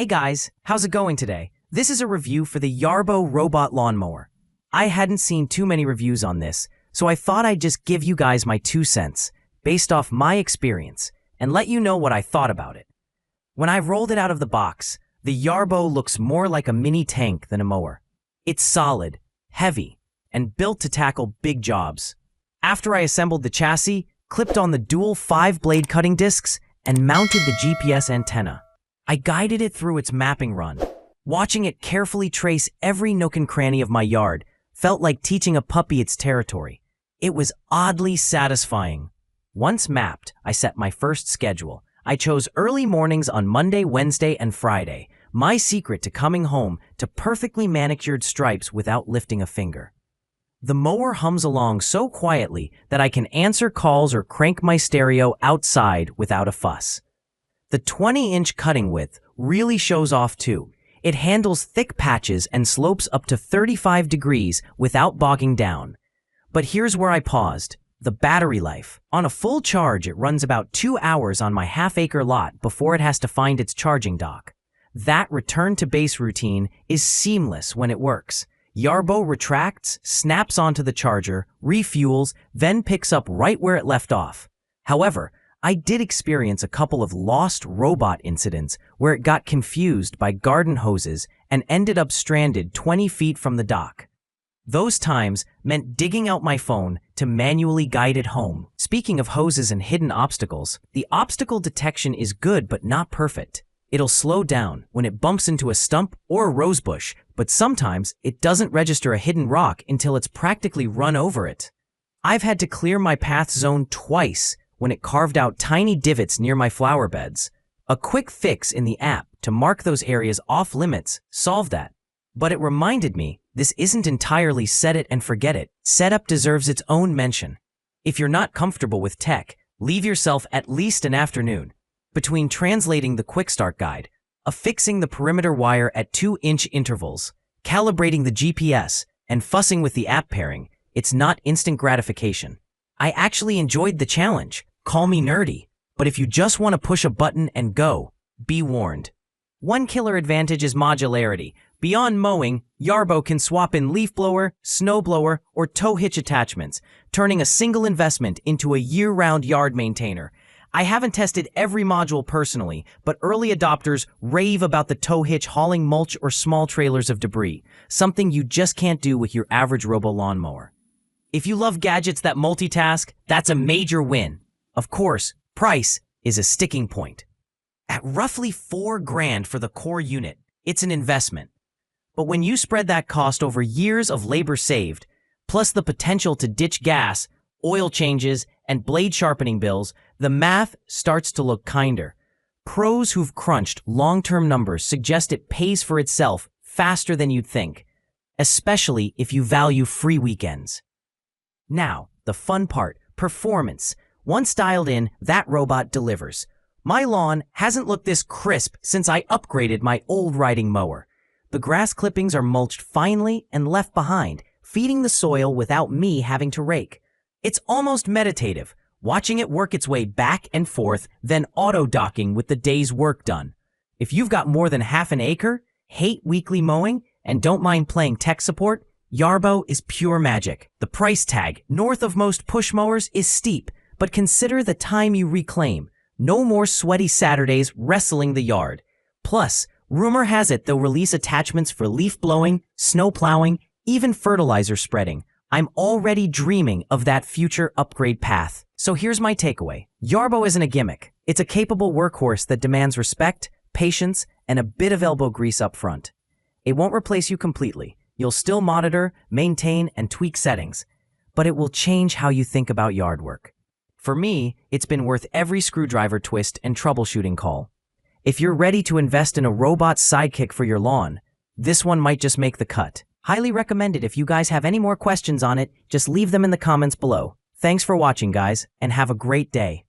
Hey guys, how's it going today? This is a review for the Yarbo robot lawnmower. I hadn't seen too many reviews on this, so I thought I'd just give you guys my 2 cents, based off my experience, and let you know what I thought about it. When I rolled it out of the box, the Yarbo looks more like a mini tank than a mower. It's solid, heavy, and built to tackle big jobs. After I assembled the chassis, clipped on the dual 5-blade cutting discs, and mounted the GPS antenna, I guided it through its mapping run. Watching it carefully trace every nook and cranny of my yard felt like teaching a puppy its territory. It was oddly satisfying. Once mapped, I set my first schedule. I chose early mornings on Monday, Wednesday, and Friday, my secret to coming home to perfectly manicured stripes without lifting a finger. The mower hums along so quietly that I can answer calls or crank my stereo outside without a fuss. The 20-inch cutting width really shows off too. It handles thick patches and slopes up to 35 degrees without bogging down. But here's where I paused. The battery life. On a full charge, it runs about 2 hours on my half-acre lot before it has to find its charging dock. That return to base routine is seamless when it works. Yarbo retracts, snaps onto the charger, refuels, then picks up right where it left off. However, I did experience a couple of lost robot incidents where it got confused by garden hoses and ended up stranded 20 feet from the dock. Those times meant digging out my phone to manually guide it home. Speaking of hoses and hidden obstacles, the obstacle detection is good but not perfect. It'll slow down when it bumps into a stump or a rosebush, but sometimes it doesn't register a hidden rock until it's practically run over it. I've had to clear my path zone twice when it carved out tiny divots near my flower beds. A quick fix in the app to mark those areas off limits solved that. But it reminded me this isn't entirely set it and forget it. Setup deserves its own mention. If you're not comfortable with tech, leave yourself at least an afternoon. Between translating the quick start guide, affixing the perimeter wire at 2-inch intervals, calibrating the GPS, and fussing with the app pairing, it's not instant gratification. I actually enjoyed the challenge. Call me nerdy, but if you just want to push a button and go, be warned. One killer advantage is modularity. Beyond mowing, Yarbo can swap in leaf blower, snowblower, or tow hitch attachments, turning a single investment into a year-round yard maintainer. I haven't tested every module personally, but early adopters rave about the tow hitch hauling mulch or small trailers of debris, something you just can't do with your average robo lawnmower. If you love gadgets that multitask, that's a major win. Of course, price is a sticking point. At roughly $4,000 for the core unit, it's an investment. But when you spread that cost over years of labor saved, plus the potential to ditch gas, oil changes, and blade sharpening bills, the math starts to look kinder. Pros who've crunched long-term numbers suggest it pays for itself faster than you'd think, especially if you value free weekends. Now, the fun part, performance. Once dialed in, that robot delivers. My lawn hasn't looked this crisp since I upgraded my old riding mower. The grass clippings are mulched finely and left behind, feeding the soil without me having to rake. It's almost meditative, watching it work its way back and forth, then auto-docking with the day's work done. If you've got more than half an acre, hate weekly mowing, and don't mind playing tech support, Yarbo is pure magic. The price tag, north of most push mowers, is steep, but consider the time you reclaim. No more sweaty Saturdays wrestling the yard. Plus, rumor has it they'll release attachments for leaf blowing, snow plowing, even fertilizer spreading. I'm already dreaming of that future upgrade path. So here's my takeaway. Yarbo isn't a gimmick. It's a capable workhorse that demands respect, patience, and a bit of elbow grease up front. It won't replace you completely. You'll still monitor, maintain, and tweak settings, but it will change how you think about yard work. For me, it's been worth every screwdriver twist and troubleshooting call. If you're ready to invest in a robot sidekick for your lawn, this one might just make the cut. Highly recommended. If you guys have any more questions on it, just leave them in the comments below. Thanks for watching, guys, and have a great day.